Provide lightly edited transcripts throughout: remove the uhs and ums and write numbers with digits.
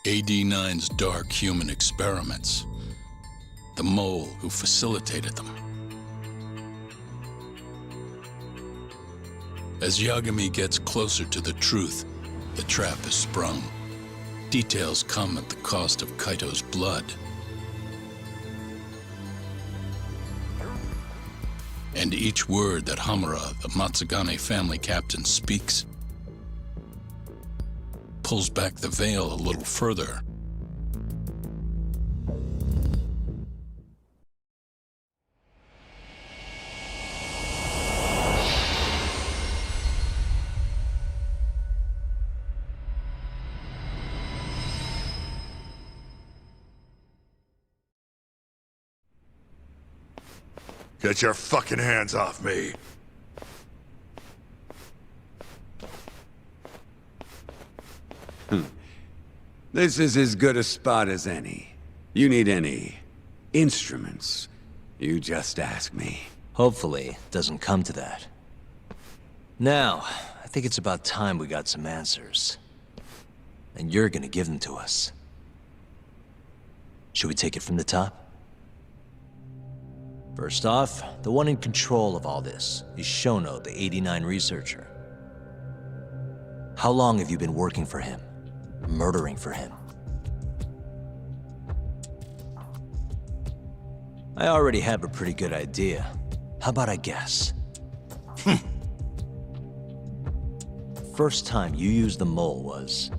AD-9's dark human experiments. The mole who facilitated them. As Yagami gets closer to the truth, the trap is sprung. Details come at the cost of Kaito's blood. And each word that Hamura, the Matsugane family captain, speaks pulls back the veil a little further. Get your fucking hands off me! This is as good a spot as any. You need any instruments, you just ask me. Hopefully, it doesn't come to that. Now, I think it's about time we got some answers. And you're gonna give them to us. Should we take it from the top? First off, the one in control of all this is Shono, the 89 researcher. How long have you been working for him? Murdering for him? I already have a pretty good idea. How about I guess? First time you used the mole was...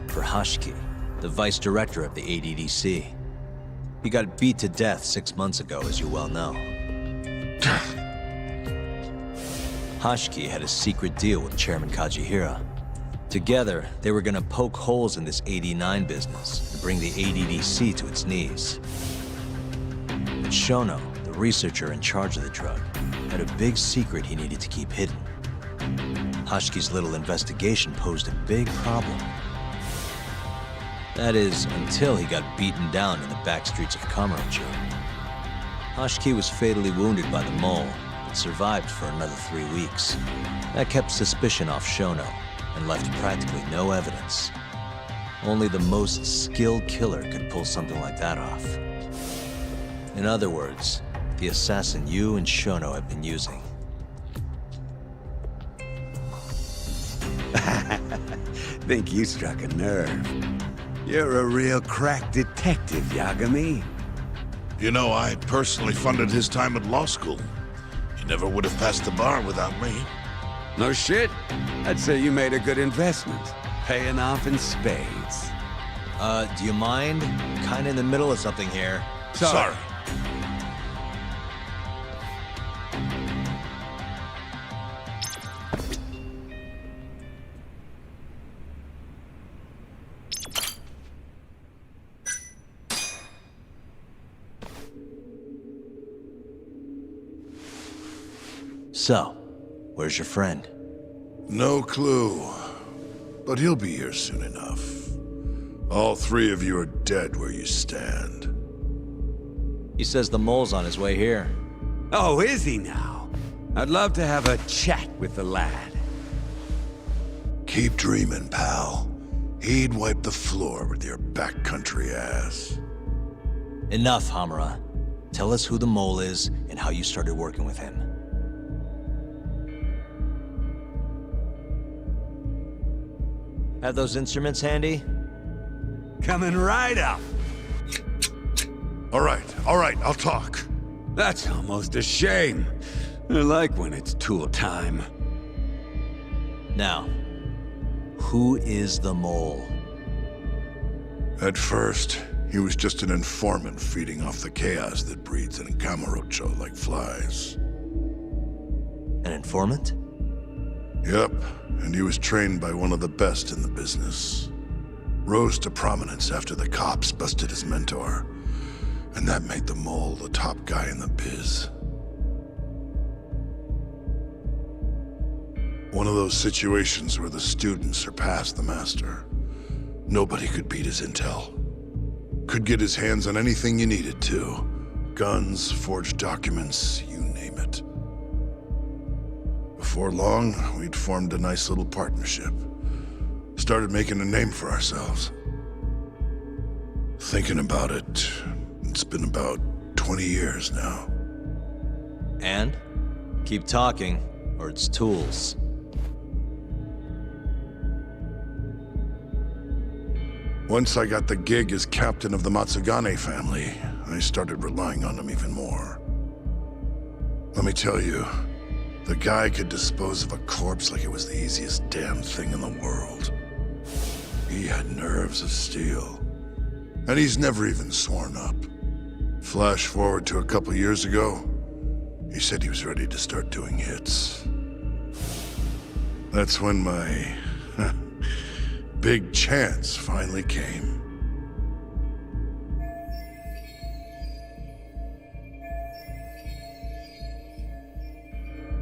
for Hashiki, the vice director of the ADDC. He got beat to death 6 months ago, as you well know. Hashiki had a secret deal with Chairman Kajihira. Together, they were gonna poke holes in this 89 business and bring the ADDC to its knees. But Shono, the researcher in charge of the drug, had a big secret he needed to keep hidden. Hashiki's little investigation posed a big problem. That is, until he got beaten down in the back streets of Kamurocho. Hashiki was fatally wounded by the mole, but survived for another 3 weeks. That kept suspicion off Shono, and left practically no evidence. Only the most skilled killer could pull something like that off. In other words, the assassin you and Shono have been using. Think you struck a nerve. You're a real crack detective, Yagami. You know, I personally funded his time at law school. He never would have passed the bar without me. No shit. I'd say you made a good investment. Paying off in spades. Do you mind? Kinda in the middle of something here. Sorry. So, where's your friend? No clue. But he'll be here soon enough. All three of you are dead where you stand. He says the mole's on his way here. Oh, is he now? I'd love to have a chat with the lad. Keep dreaming, pal. He'd wipe the floor with your backcountry ass. Enough, Hamura. Tell us who the mole is and how you started working with him. Have those instruments handy? Coming right up. All right, I'll talk. That's almost a shame. I like when it's tool time. Now, who is the mole? At first, he was just an informant feeding off the chaos that breeds in Kamurocho like flies. An informant? Yep, and he was trained by one of the best in the business. Rose to prominence after the cops busted his mentor, and that made the mole the top guy in the biz. One of those situations where the student surpassed the master. Nobody could beat his intel. Could get his hands on anything you needed to. Guns, forged documents, you name it. Before long, we'd formed a nice little partnership. Started making a name for ourselves. Thinking about it, it's been about 20 years now. And? Keep talking, or it's tools. Once I got the gig as captain of the Matsugane family, I started relying on him even more. Let me tell you, the guy could dispose of a corpse like it was the easiest damn thing in the world. He had nerves of steel. And he's never even sworn up. Flash forward to a couple years ago, he said he was ready to start doing hits. That's when my big chance finally came.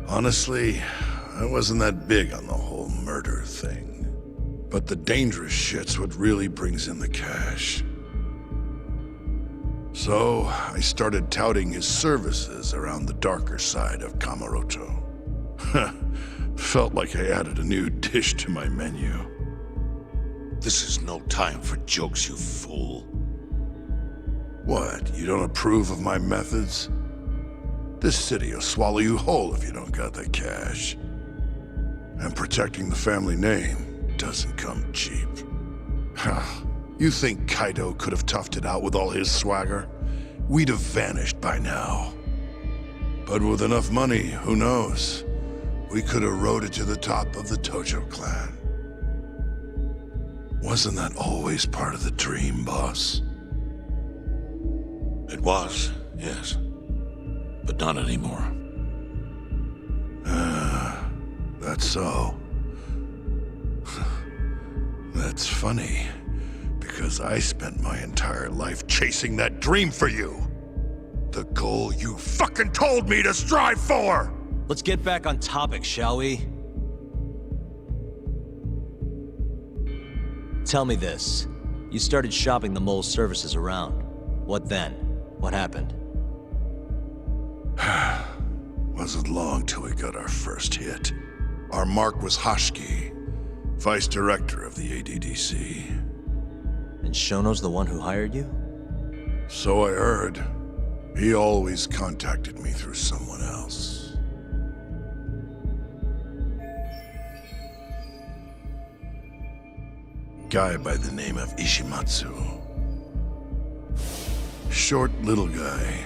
Honestly, I wasn't that big on the whole murder thing. But the dangerous shit's what really brings in the cash. So, I started touting his services around the darker side of Kamurocho. Felt like I added a new dish to my menu. This is no time for jokes, you fool. What, you don't approve of my methods? This city will swallow you whole if you don't got the cash. And protecting the family name doesn't come cheap. You think Kaido could have toughed it out with all his swagger? We'd have vanished by now. But with enough money, who knows? We could have rode it to the top of the Tojo clan. Wasn't that always part of the dream, boss? It was, yes. But not anymore. That's so. That's funny, because I spent my entire life chasing that dream for you. The goal you fucking told me to strive for! Let's get back on topic, shall we? Tell me this. You started shopping the mole's services around. What then? What happened? Wasn't long till we got our first hit. Our mark was Hoshiki, vice director of the ADDC. And Shono's the one who hired you? So I heard. He always contacted me through someone else. Guy by the name of Ishimatsu. Short little guy.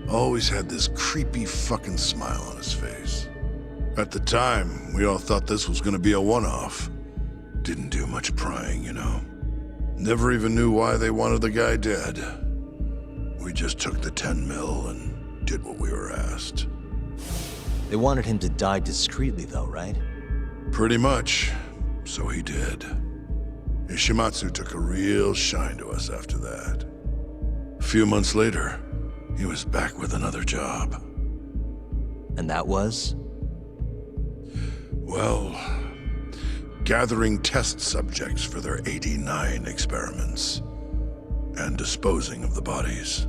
Always had this creepy fucking smile on his face. At the time, we all thought this was gonna be a one-off. Didn't do much prying, you know. Never even knew why they wanted the guy dead. We just took the 10 mil and did what we were asked. They wanted him to die discreetly though, right? Pretty much. So he did. Ishimatsu took a real shine to us after that. A few months later, he was back with another job. And that was? Well, gathering test subjects for their 89 experiments. And disposing of the bodies.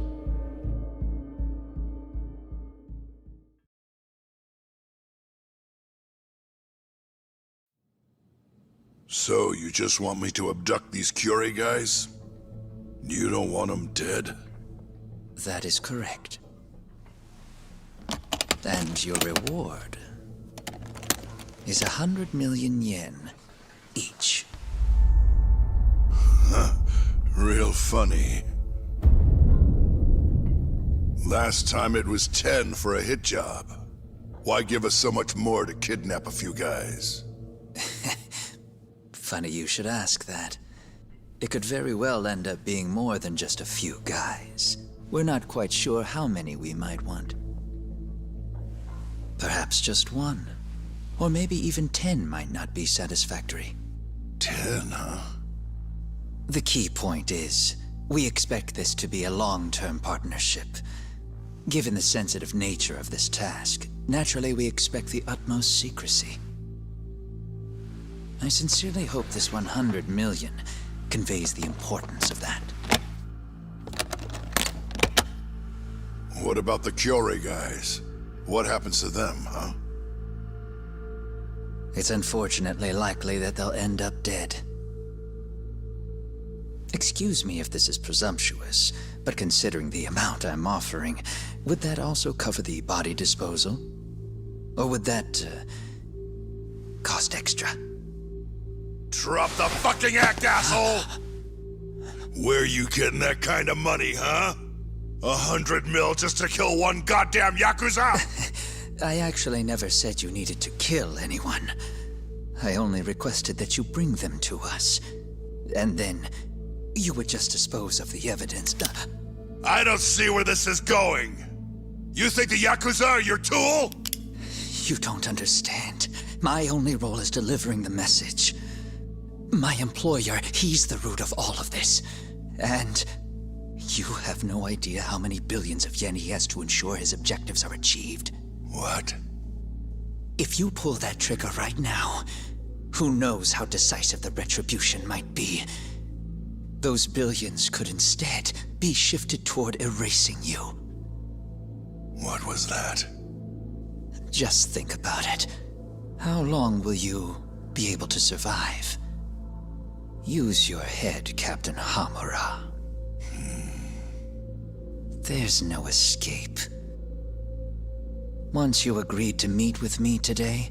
So, you just want me to abduct these Curie guys? You don't want them dead? That is correct. And your reward is 100 million yen each. Real funny. Last time it was 10 for a hit job. Why give us so much more to kidnap a few guys? Funny you should ask that. It could very well end up being more than just a few guys. We're not quite sure how many we might want. Perhaps just one. Or maybe even 10 might not be satisfactory. 10, huh? The key point is, we expect this to be a long-term partnership. Given the sensitive nature of this task, naturally we expect the utmost secrecy. I sincerely hope this 100 million conveys the importance of that. What about the Curie guys? What happens to them, huh? It's unfortunately likely that they'll end up dead. Excuse me if this is presumptuous, but considering the amount I'm offering, would that also cover the body disposal? Or would that, cost extra? Drop the fucking act, asshole! Where you getting that kind of money, huh? 100 mil just to kill one goddamn Yakuza? I actually never said you needed to kill anyone. I only requested that you bring them to us. And then, you would just dispose of the evidence. I don't see where this is going. You think the Yakuza are your tool? You don't understand. My only role is delivering the message. My employer, he's the root of all of this. And you have no idea how many billions of yen he has to ensure his objectives are achieved. What? If you pull that trigger right now, who knows how decisive the retribution might be. Those billions could instead be shifted toward erasing you. What was that? Just think about it. How long will you be able to survive? Use your head, Captain Hamura. There's no escape. Once you agreed to meet with me today,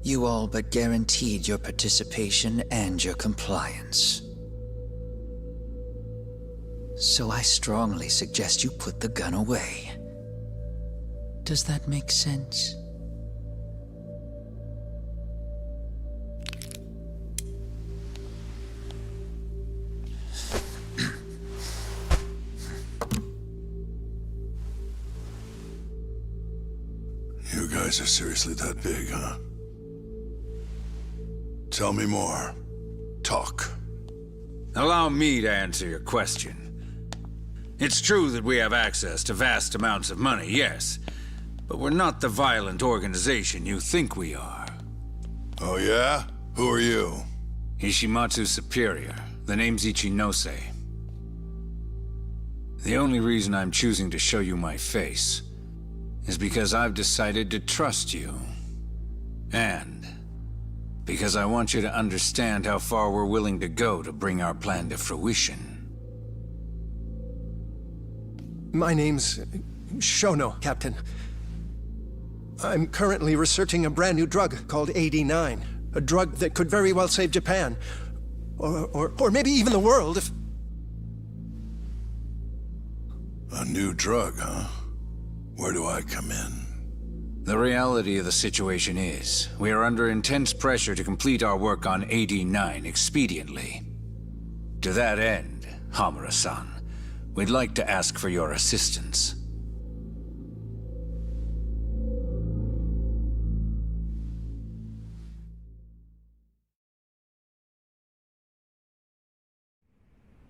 you all but guaranteed your participation and your compliance. So I strongly suggest you put the gun away. Does that make sense? You guys are seriously that big, huh? Tell me more. Talk. Allow me to answer your question. It's true that we have access to vast amounts of money, yes. But we're not the violent organization you think we are. Oh yeah? Who are you? Ishimatsu's superior. The name's Ichinose. The only reason I'm choosing to show you my face is because I've decided to trust you. And because I want you to understand how far we're willing to go to bring our plan to fruition. My name's Shono, Captain. I'm currently researching a brand new drug called AD9. A drug that could very well save Japan. Or maybe even the world if... A new drug, huh? Where do I come in? The reality of the situation is, we are under intense pressure to complete our work on AD9 expediently. To that end, Hamura-san, we'd like to ask for your assistance.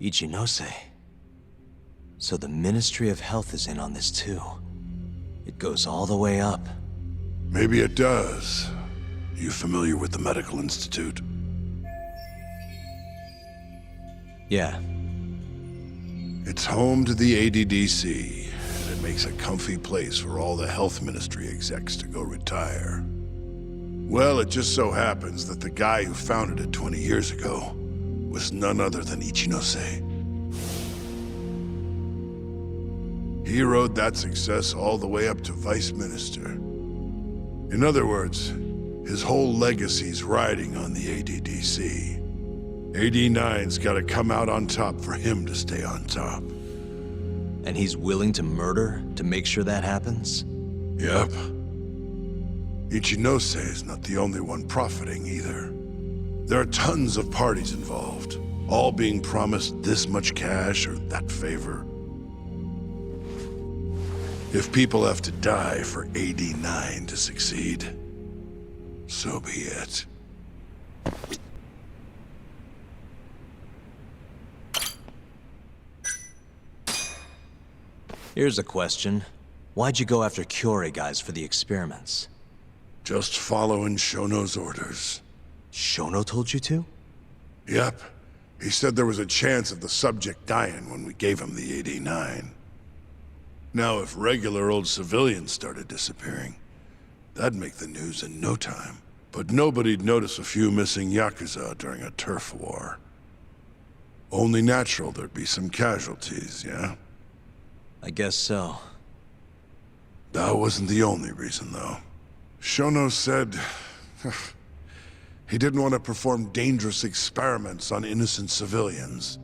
Ichinose. So the Ministry of Health is in on this too. It goes all the way up. Maybe it does. You familiar with the Medical Institute? Yeah. It's home to the ADDC, and it makes a comfy place for all the health ministry execs to go retire. Well, it just so happens that the guy who founded it 20 years ago was none other than Ichinose. He rode that success all the way up to Vice Minister. In other words, his whole legacy's riding on the ADDC. AD9's gotta come out on top for him to stay on top. And he's willing to murder to make sure that happens? Yep. Ichinose is not the only one profiting either. There are tons of parties involved, all being promised this much cash or that favor. If people have to die for AD9 to succeed, So be it. Here's a question. Why'd you go after Kyorei guys for the experiments? Just following Shono's orders. Shono told you to? Yep. He said there was a chance of the subject dying when we gave him the 89. Now, if regular old civilians started disappearing, that'd make the news in no time. But nobody'd notice a few missing Yakuza during a turf war. Only natural there'd be some casualties, yeah? I guess so. That wasn't the only reason, though. Shono said he didn't want to perform dangerous experiments on innocent civilians.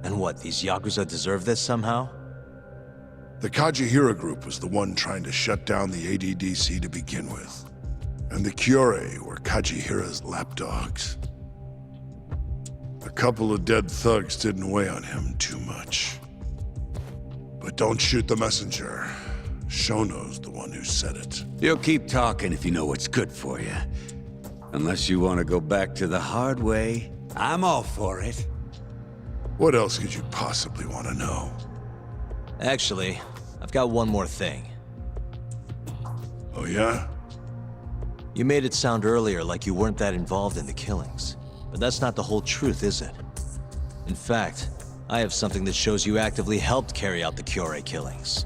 And what, these Yakuza deserve this somehow? The Kajihira group was the one trying to shut down the ADDC to begin with. And the Kyorei were Kajihira's lapdogs. A couple of dead thugs didn't weigh on him too much. But don't shoot the messenger. Shono's the one who said it. You'll keep talking if you know what's good for you. Unless you want to go back to the hard way, I'm all for it. What else could you possibly want to know? Actually, I've got one more thing. Oh yeah? You made it sound earlier like you weren't that involved in the killings. But that's not the whole truth, is it? In fact, I have something that shows you actively helped carry out the Kyorei killings.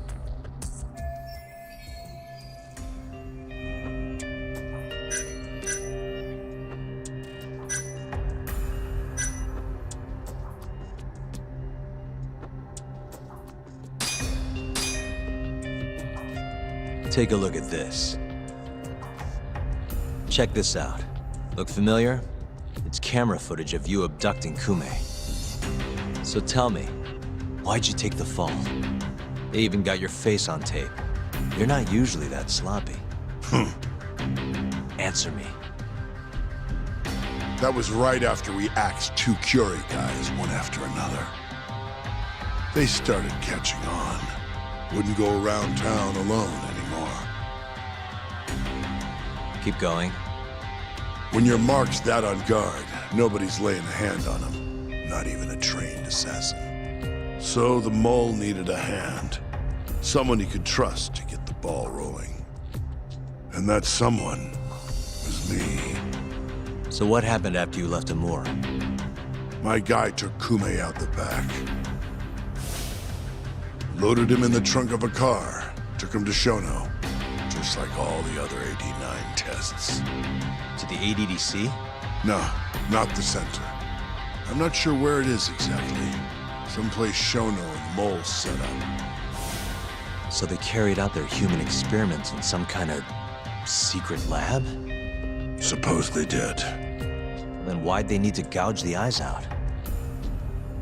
Take a look at this. Check this out. Look familiar? It's camera footage of you abducting Kume. So tell me, why'd you take the fall? They even got your face on tape. You're not usually that sloppy. Answer me. That was right after we axed two Kyorei guys, one after another. They started catching on. Wouldn't go around town alone anymore. Keep going. When your mark's that on guard, nobody's laying a hand on him. Not even a trained assassin. So the mole needed a hand. Someone he could trust to get the ball rolling. And that someone was me. So what happened after you left Amur? My guy took Kume out the back. Loaded him in the trunk of a car. Took him to Shono. Just like all the other 89 tests. To the ADDC? No, not the center. I'm not sure where it is exactly. Someplace Shono and Mole set up. So they carried out their human experiments in some kind of secret lab? Suppose they did. Then why'd they need to gouge the eyes out?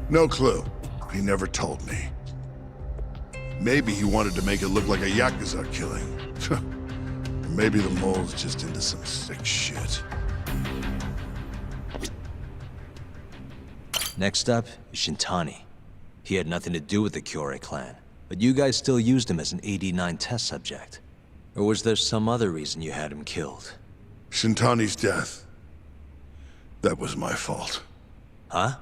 No clue. He never told me. Maybe he wanted to make it look like a Yakuza killing. Maybe the mole's just into some sick shit. Next up is Shintani. He had nothing to do with the Kyorei clan, but you guys still used him as an 89 test subject. Or was there some other reason you had him killed? Shintani's death. That was my fault. Huh?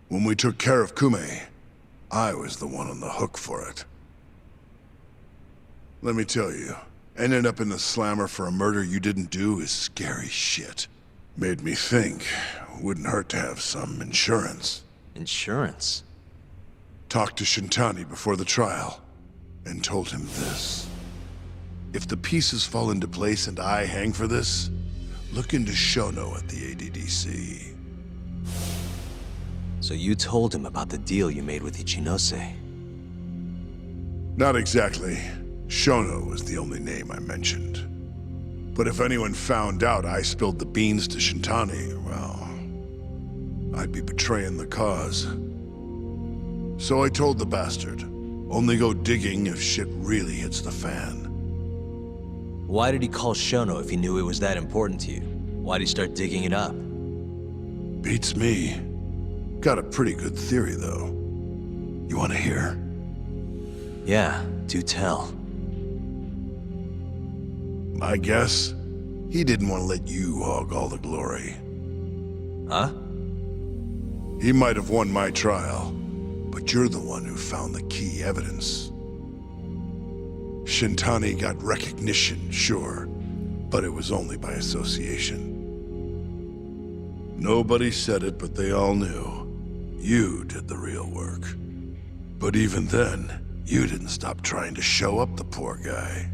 When we took care of Kume, I was the one on the hook for it. Let me tell you, ending up in the slammer for a murder you didn't do is scary shit. Made me think, wouldn't hurt to have some insurance. Insurance? Talked to Shintani before the trial, and told him this. If the pieces fall into place and I hang for this, look into Shono at the ADDC. So you told him about the deal you made with Ichinose? Not exactly. Shono was the only name I mentioned. But if anyone found out I spilled the beans to Shintani, well, I'd be betraying the cause. So I told the bastard, only go digging if shit really hits the fan. Why did he call Shono if he knew it was that important to you? Why'd he start digging it up? Beats me. Got a pretty good theory, though. You want to hear? Yeah, do tell. I guess he didn't want to let you hog all the glory. Huh? He might have won my trial, but you're the one who found the key evidence. Shintani got recognition, sure, but it was only by association. Nobody said it, but they all knew. You did the real work. But even then, you didn't stop trying to show up the poor guy.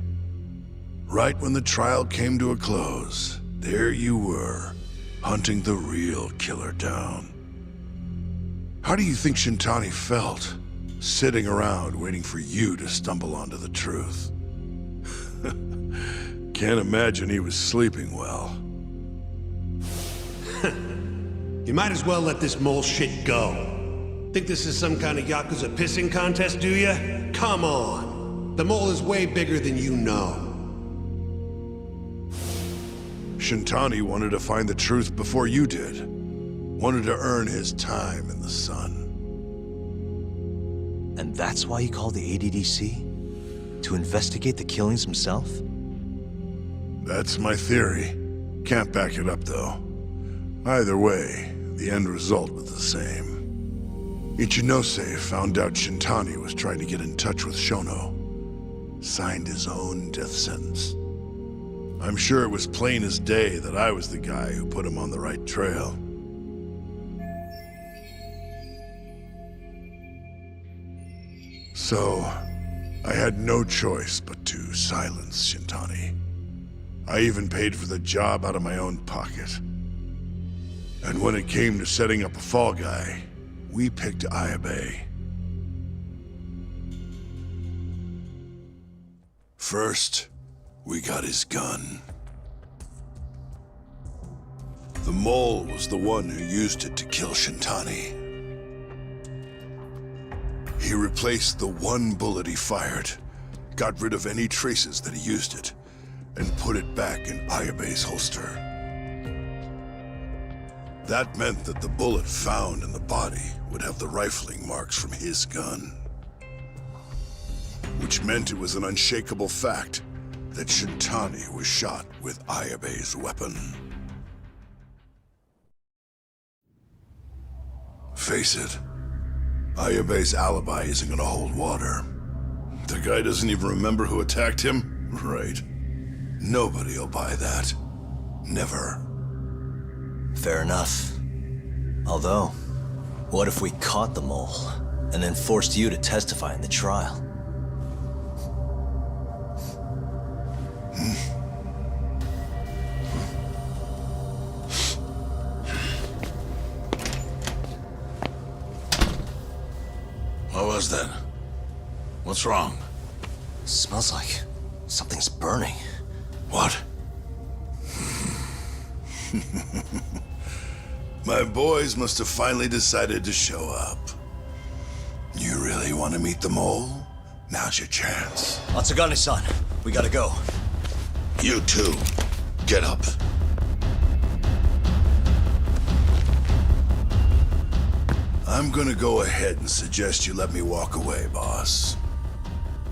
Right when the trial came to a close, there you were, hunting the real killer down. How do you think Shintani felt, sitting around waiting for you to stumble onto the truth? Can't imagine he was sleeping well. You might as well let this mole shit go. Think this is some kind of Yakuza pissing contest, do ya? Come on. The mole is way bigger than you know. Shintani wanted to find the truth before you did. Wanted to earn his time in the sun. And that's why he called the ADDC? To investigate the killings himself? That's my theory. Can't back it up, though. Either way, the end result was the same. Ichinose found out Shintani was trying to get in touch with Shono. Signed his own death sentence. I'm sure it was plain as day that I was the guy who put him on the right trail. So, I had no choice but to silence Shintani. I even paid for the job out of my own pocket. And when it came to setting up a fall guy, we picked Ayabe. First, we got his gun. The mole was the one who used it to kill Shintani. He replaced the one bullet he fired, got rid of any traces that he used it, and put it back in Ayabe's holster. That meant that the bullet found in the body would have the rifling marks from his gun. Which meant it was an unshakable fact that Shintani was shot with Ayabe's weapon. Face it, Ayabe's alibi isn't gonna hold water. The guy doesn't even remember who attacked him? Right. Nobody'll buy that. Never. Fair enough. Although, what if we caught the mole, and then forced you to testify in the trial? What was that? What's wrong? Smells like something's burning. What? My boys must have finally decided to show up. You really want to meet the mole? Now's your chance. Matsugane-san, we gotta go. You too. Get up. I'm gonna go ahead and suggest you let me walk away, boss.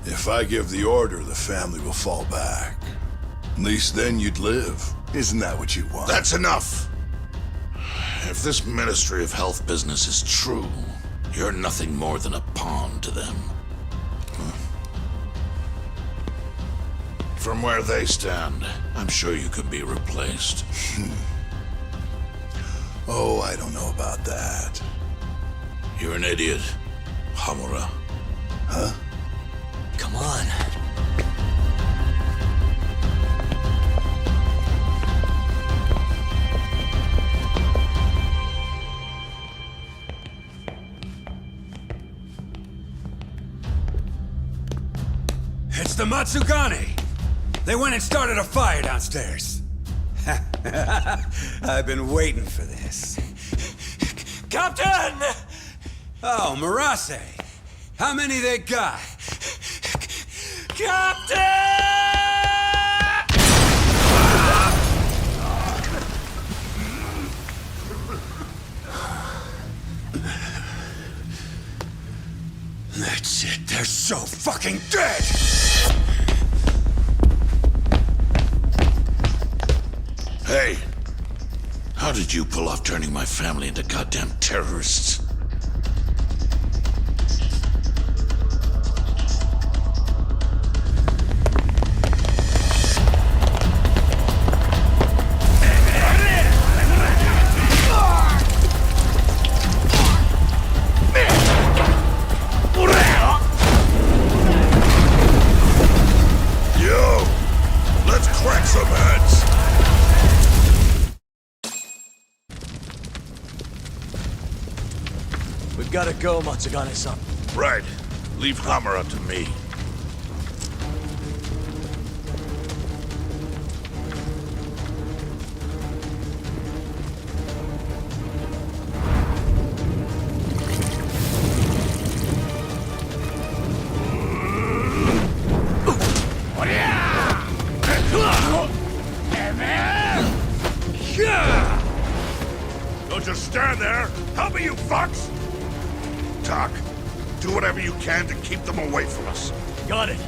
If I give the order, the family will fall back. At least then you'd live. Isn't that what you want? That's enough! If this Ministry of Health business is true, you're nothing more than a pawn to them. From where they stand, I'm sure you could be replaced. Oh, I don't know about that. You're an idiot, Hamura. Huh? Come on. It's the Matsugane! They went and started a fire downstairs. I've been waiting for this. Captain! Oh, Murase. How many they got? Captain! That's it. They're so fucking dead! Hey, how did you pull off turning my family into goddamn terrorists? Yo, let's crack some heads. We've got to go, Matsugane-san. Right. Leave Hammer up to me. Don't just stand there! Help me, you fucks! Talk. Do whatever you can to keep them away from us. Got it.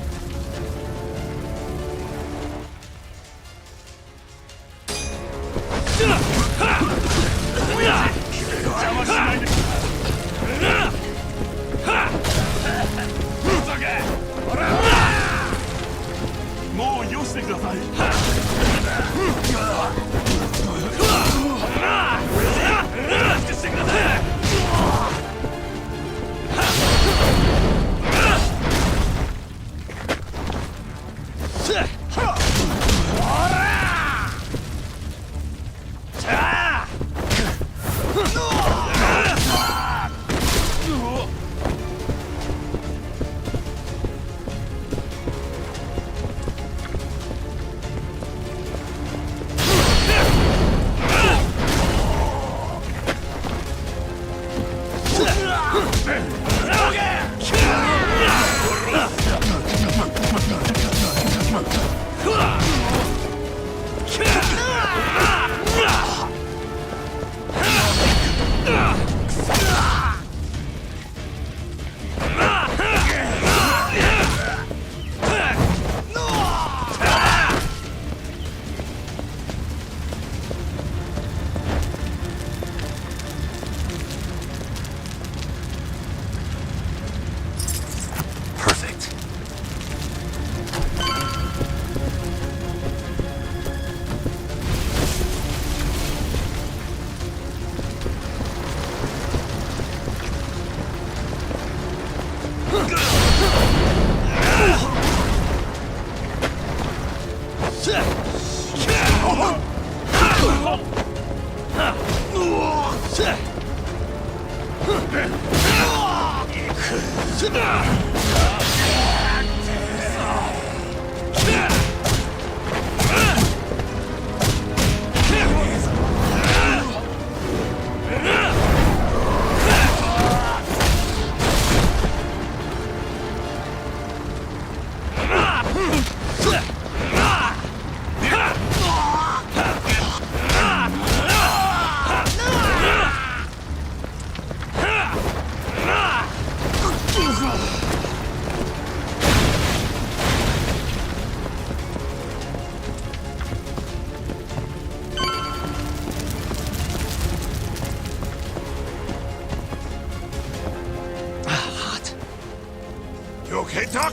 You okay, Doc?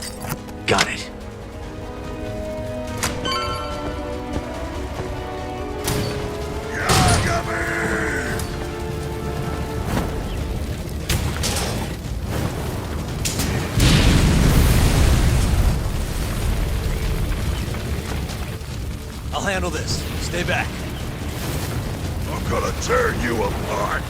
Got it. I'll handle this. Stay back. I'm gonna tear you apart.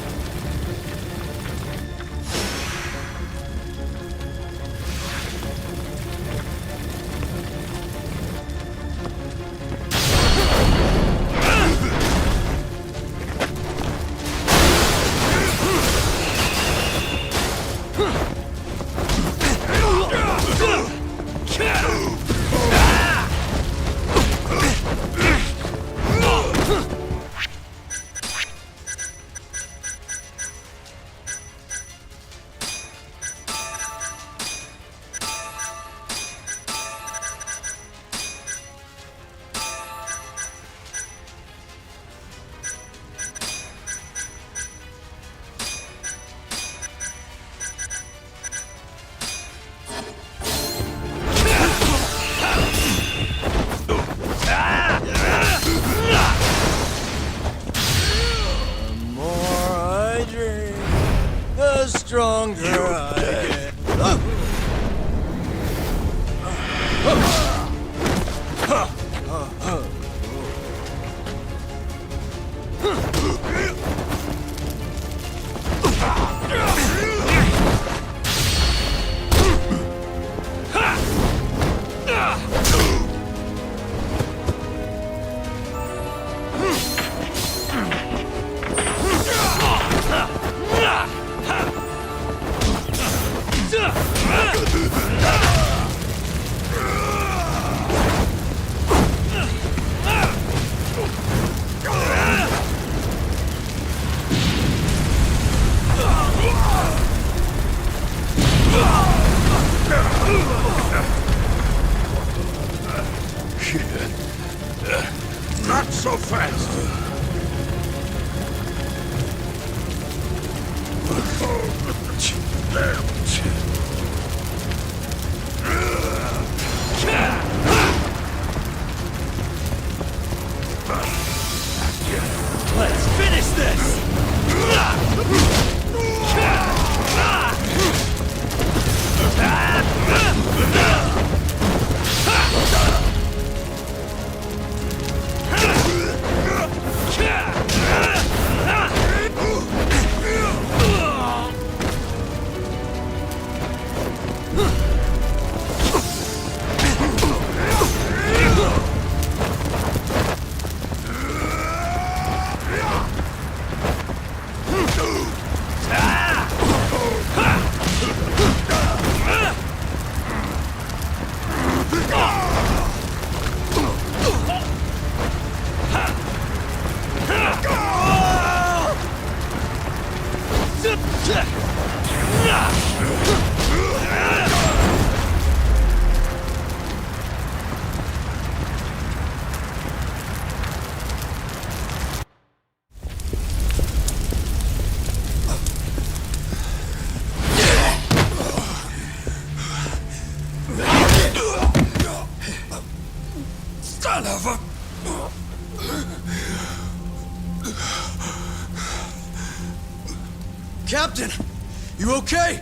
fast! Let's finish this! Son of a... Captain! You okay?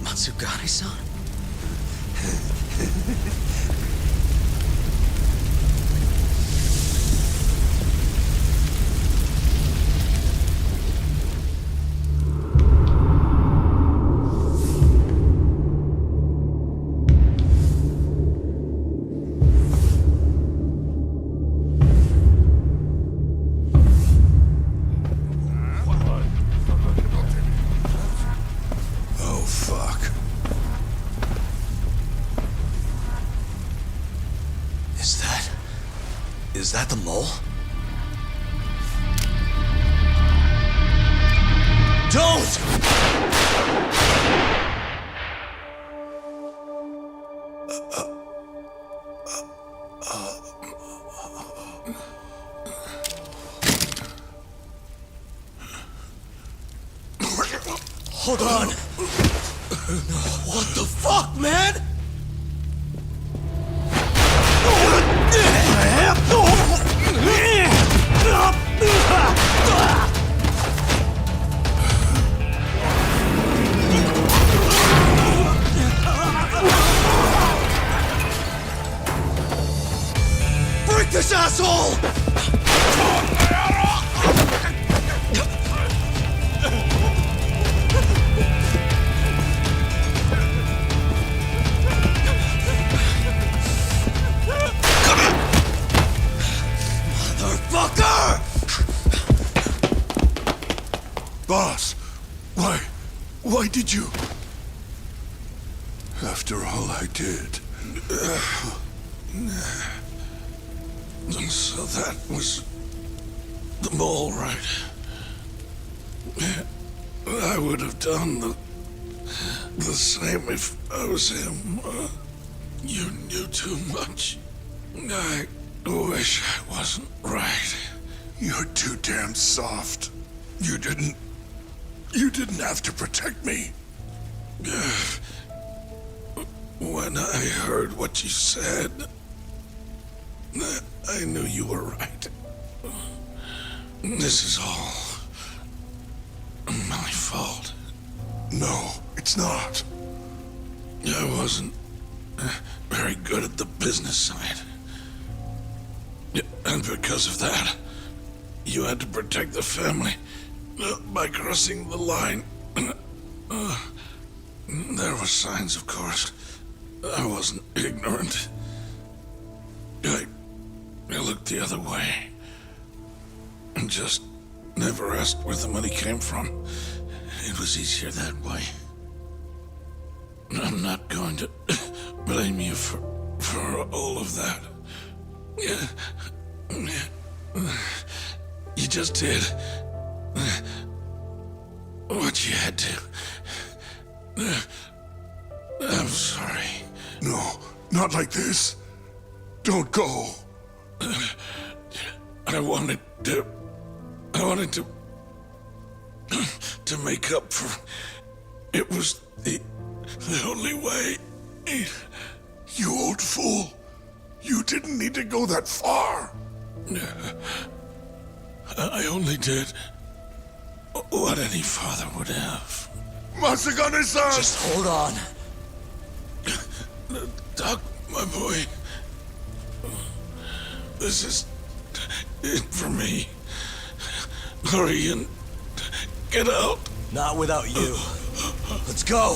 Matsugane-san? Oh, fuck. Is that the mole? Don't! Hold on! What the fuck, man? Break this asshole! Motherfucker! Boss, why did you? After all I did. So that was the mole, right? I would have done the same if I was him. You knew too much. I wish I wasn't right. You're too damn soft. You didn't have to protect me. When I heard what you said, I knew you were right. This is all my fault. No, it's not. I wasn't very good at the business side. And because of that, you had to protect the family by crossing the line. There were signs, of course. I wasn't ignorant. I looked the other way and just never asked where the money came from. It was easier that way. I'm not going to blame you for all of that. You just did what you had to. I'm sorry. Not like this. Don't go. I wanted to make up for... It was the only way. You old fool. You didn't need to go that far. I only did what any father would have. Matsugane-san! Just hold on. Doc, my boy. This is it for me. Hurry and get out. Not without you. Let's go.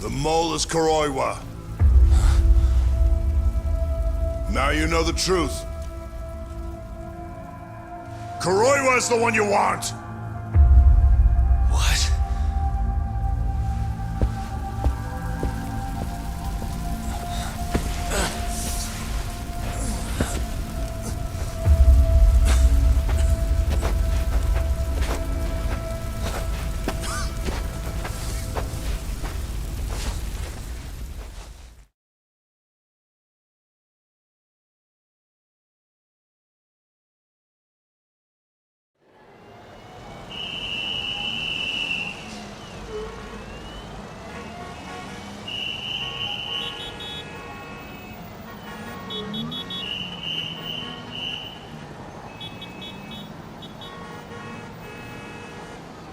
The mole is Kuroiwa. Now you know the truth. Kuroiwa is the one you want. What?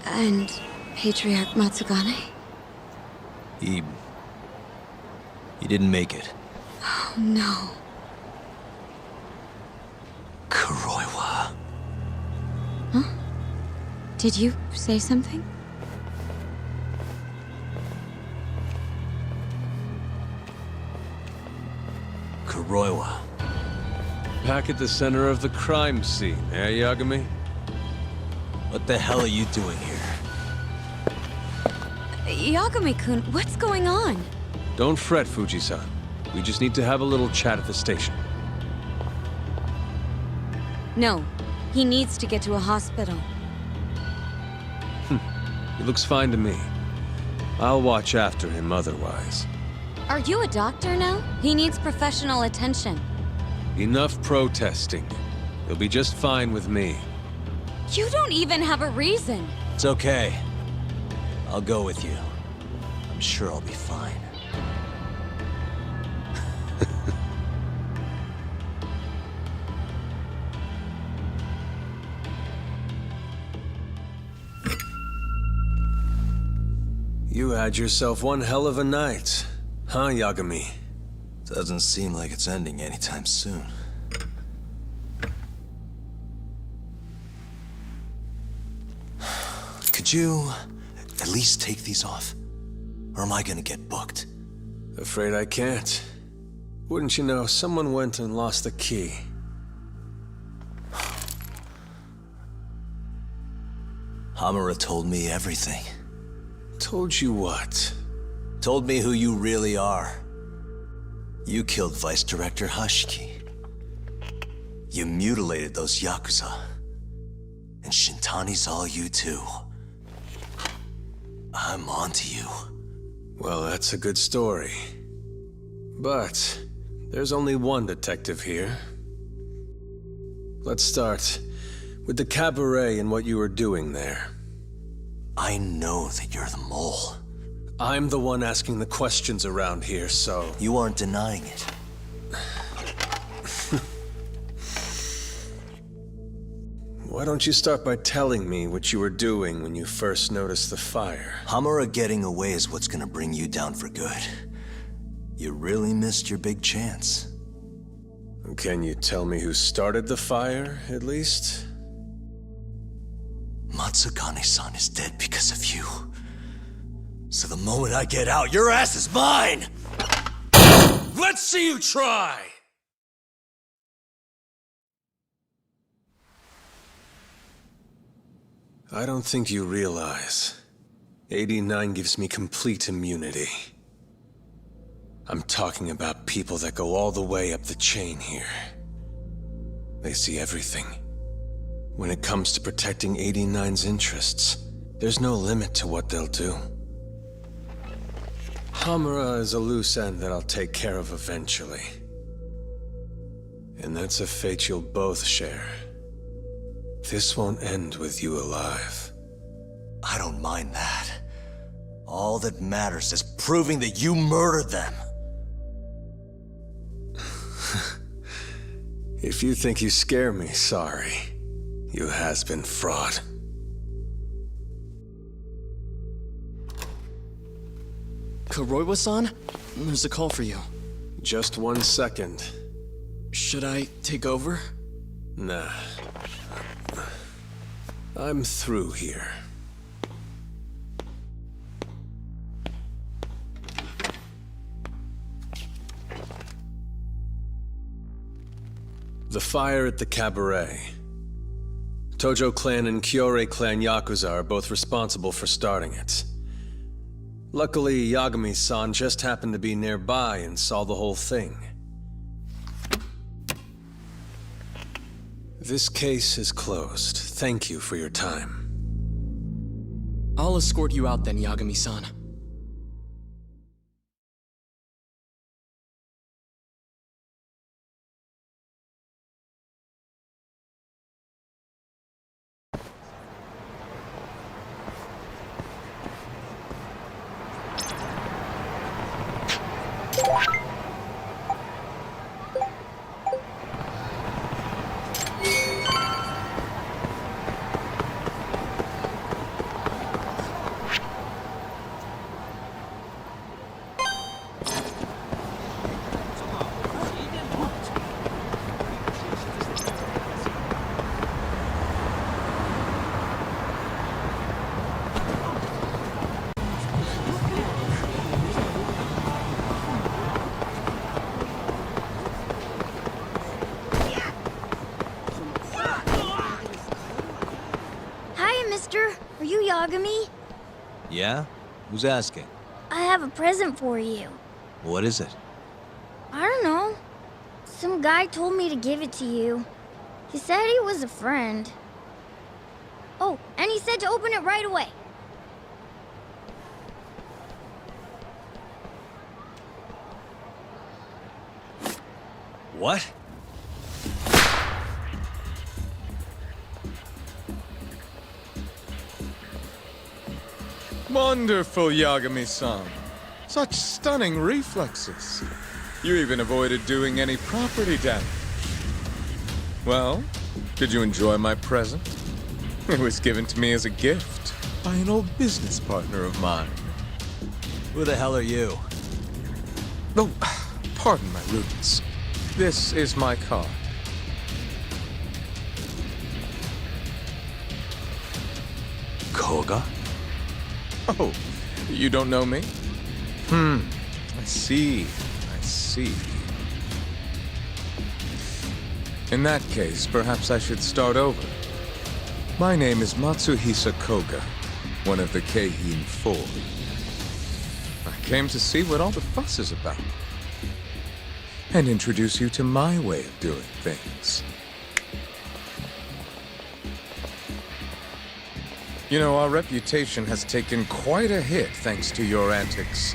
And Patriarch Matsugane? He didn't make it. Oh, no. Kuroiwa. Huh? Did you say something? Kuroiwa. Back at the center of the crime scene, eh, Yagami? What the hell are you doing here? Yagami-kun, what's going on? Don't fret, Fuji-san. We just need to have a little chat at the station. No, he needs to get to a hospital. He looks fine to me. I'll watch after him otherwise. Are you a doctor now? He needs professional attention. Enough protesting. He'll be just fine with me. You don't even have a reason. It's okay. I'll go with you. I'm sure I'll be fine. You had yourself one hell of a night, huh, Yagami? Doesn't seem like it's ending anytime soon. Could you at least take these off? Or am I gonna get booked? Afraid I can't. Wouldn't you know, someone went and lost the key. Hamura told me everything. Told you what? Told me who you really are. You killed Vice Director Hashiki. You mutilated those Yakuza. And Shintani's all you too. I'm onto you. Well, that's a good story. But there's only one detective here. Let's start with the cabaret and what you were doing there. I know that you're the mole. I'm the one asking the questions around here, so... You aren't denying it. Why don't you start by telling me what you were doing when you first noticed the fire? Hamura getting away is what's gonna bring you down for good. You really missed your big chance. Can you tell me who started the fire, at least? Matsugane-san is dead because of you. So the moment I get out, your ass is mine! Let's see you try! I don't think you realize. 89 gives me complete immunity. I'm talking about people that go all the way up the chain here. They see everything. When it comes to protecting 89's interests, there's no limit to what they'll do. Hamura is a loose end that I'll take care of eventually. And that's a fate you'll both share. This won't end with you alive. I don't mind that. All that matters is proving that you murdered them. If you think you scare me, sorry. You has-been fraud. Kuroiwa-san? There's a call for you. Just 1 second. Should I take over? Nah. I'm through here. The fire at the cabaret. Tojo clan and Kyorei clan Yakuza are both responsible for starting it. Luckily, Yagami-san just happened to be nearby and saw the whole thing. This case is closed. Thank you for your time. I'll escort you out then, Yagami-san. Are you Yagami? Yeah? Who's asking? I have a present for you. What is it? I don't know. Some guy told me to give it to you. He said he was a friend. Oh, and he said to open it right away. What? Wonderful, Yagami-san. Such stunning reflexes. You even avoided doing any property damage. Well, did you enjoy my present? It was given to me as a gift by an old business partner of mine. Who the hell are you? Oh, pardon my rudeness. This is my card. Koga? Oh, you don't know me? I see. I see. In that case, perhaps I should start over. My name is Matsuhisa Koga, one of the Keihin Four. I came to see what all the fuss is about, and introduce you to my way of doing things. You know, our reputation has taken quite a hit thanks to your antics.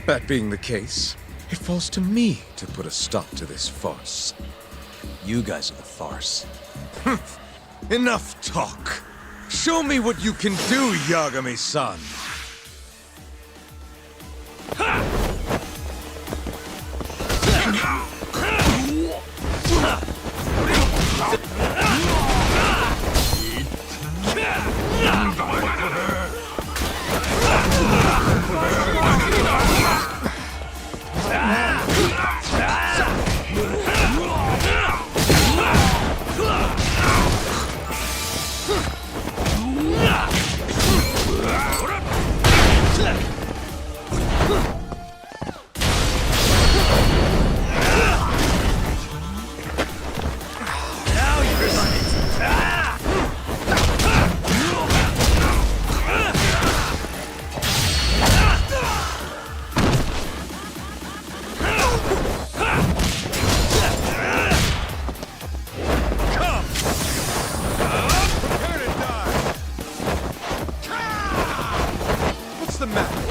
That being the case, it falls to me to put a stop to this farce. You guys are the farce. Enough talk. Show me what you can do, Yagami-san. the matter?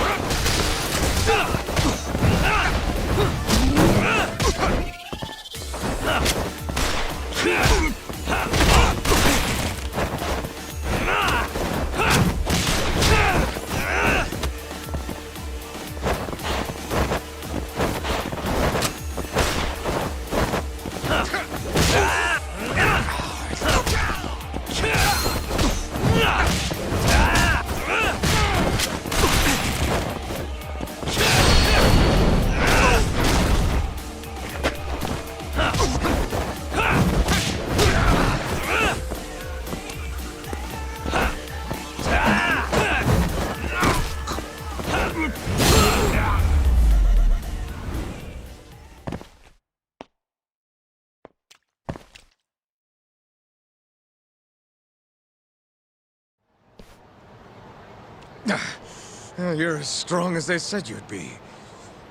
You're as strong as they said you'd be.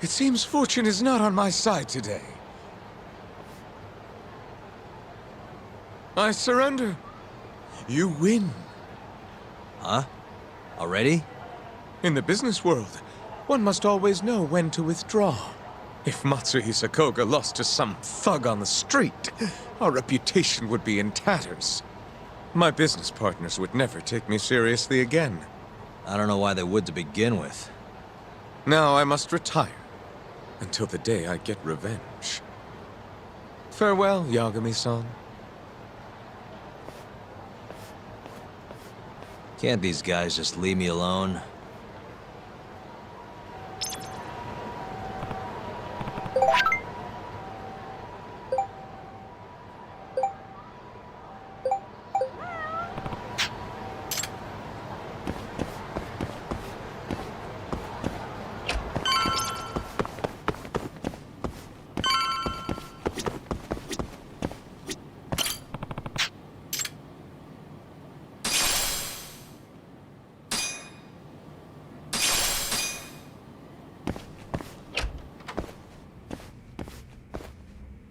It seems fortune is not on my side today. I surrender. You win. Huh? Already? In the business world, one must always know when to withdraw. If Matsuhisa Koga lost to some thug on the street, our reputation would be in tatters. My business partners would never take me seriously again. I don't know why they would to begin with. Now I must retire, until the day I get revenge. Farewell, Yagami-san. Can't these guys just leave me alone?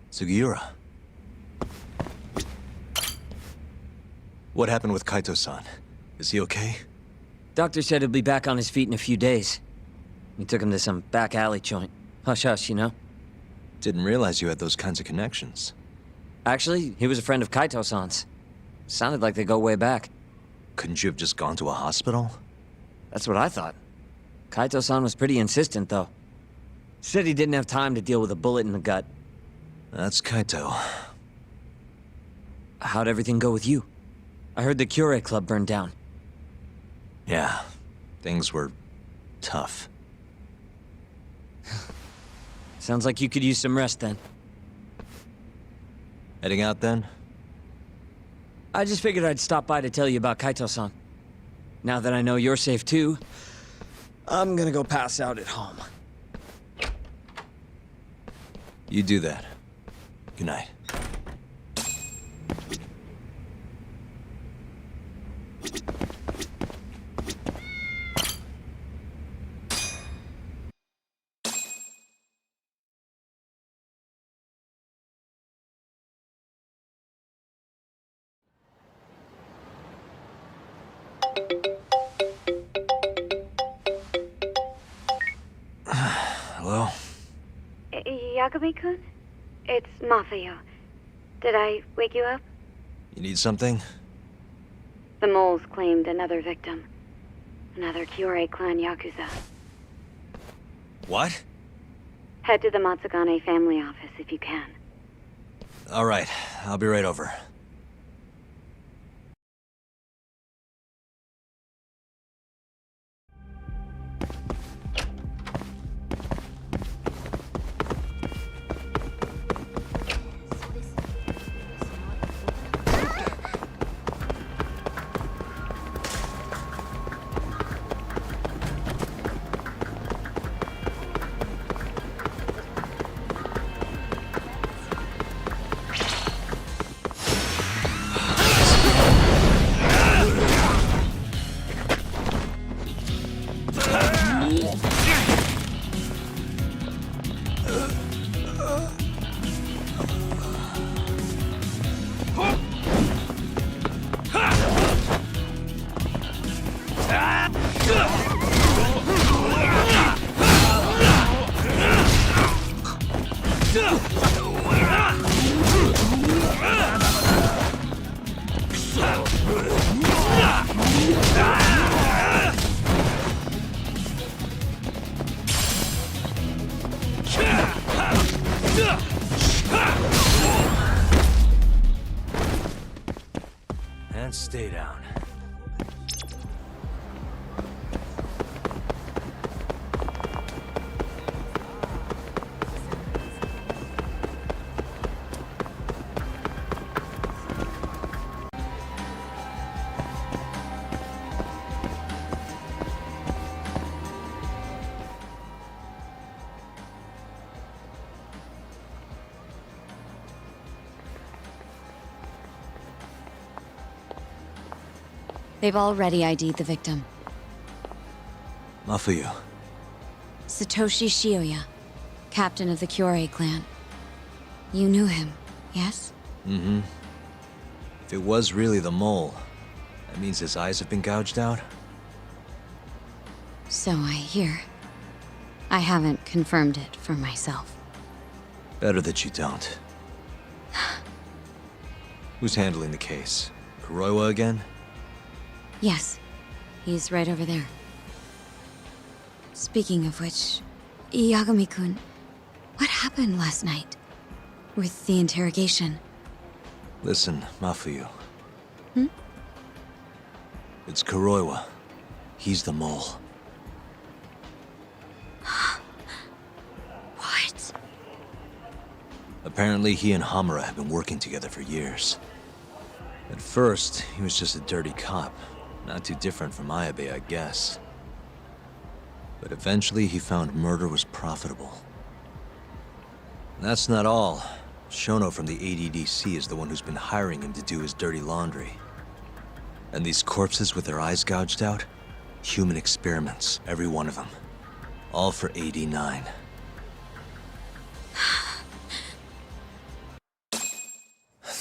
Sugiura. What happened with Kaito-san? Is he okay? Doctor said he'll be back on his feet in a few days. We took him to some back alley joint. Hush-hush, you know? Didn't realize you had those kinds of connections. Actually, he was a friend of Kaito-san's. Sounded like they go way back. Couldn't you have just gone to a hospital? That's what I thought. Kaito-san was pretty insistent, though. Said he didn't have time to deal with a bullet in the gut. That's Kaito. How'd everything go with you? I heard the Cure Club burned down. Yeah, things were tough. Sounds like you could use some rest then. Heading out then? I just figured I'd stop by to tell you about Kaito-san. Now that I know you're safe too, I'm gonna go pass out at home. You do that. Good night. Hello? Yagami-kun? It's Mafio. Did I wake you up? You need something? The moles claimed another victim. Another Kyorei clan Yakuza. What? Head to the Matsugane family office if you can. All right, I'll be right over. They've already ID'd the victim. Mafuyu. Satoshi Shioya, captain of the Kyorei clan. You knew him, yes? Mm-hmm. If it was really the mole, that means his eyes have been gouged out? So I hear. I haven't confirmed it for myself. Better that you don't. Who's handling the case? Kuroiwa again? Yes, he's right over there. Speaking of which, Yagami-kun, what happened last night? With the interrogation? Listen, Mafuyu. Hmm? It's Kuroiwa. He's the mole. What? Apparently he and Hamura have been working together for years. At first, he was just a dirty cop. Not too different from Ayabe, I guess. But eventually he found murder was profitable. And that's not all. Shono from the ADDC is the one who's been hiring him to do his dirty laundry. And these corpses with their eyes gouged out? Human experiments, every one of them. All for 89.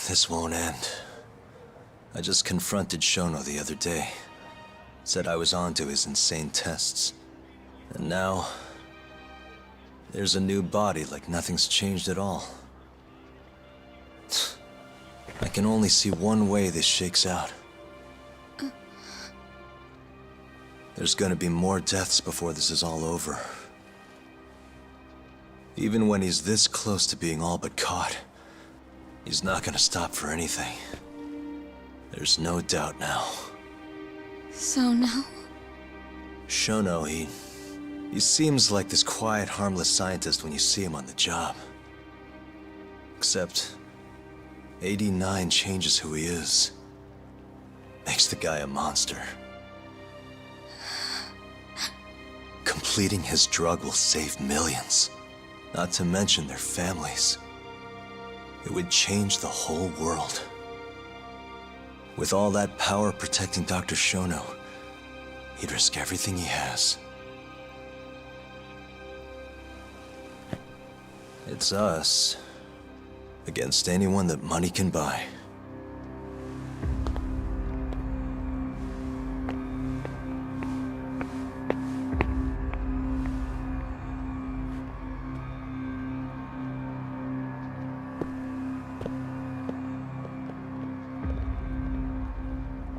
This won't end. I just confronted Shono the other day. Said I was onto his insane tests. And now... there's a new body like nothing's changed at all. I can only see one way this shakes out. There's gonna be more deaths before this is all over. Even when he's this close to being all but caught, he's not gonna stop for anything. There's no doubt now. So now? Shono, he seems like this quiet, harmless scientist when you see him on the job. Except, 89 changes who he is. Makes the guy a monster. Completing his drug will save millions, not to mention their families. It would change the whole world. With all that power protecting Dr. Shono, he'd risk everything he has. It's us against anyone that money can buy.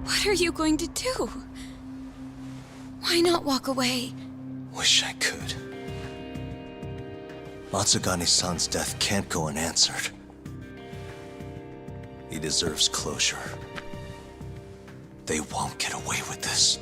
What are you going to do? Why not walk away? Wish I could. Matsugane-san's death can't go unanswered. He deserves closure. They won't get away with this.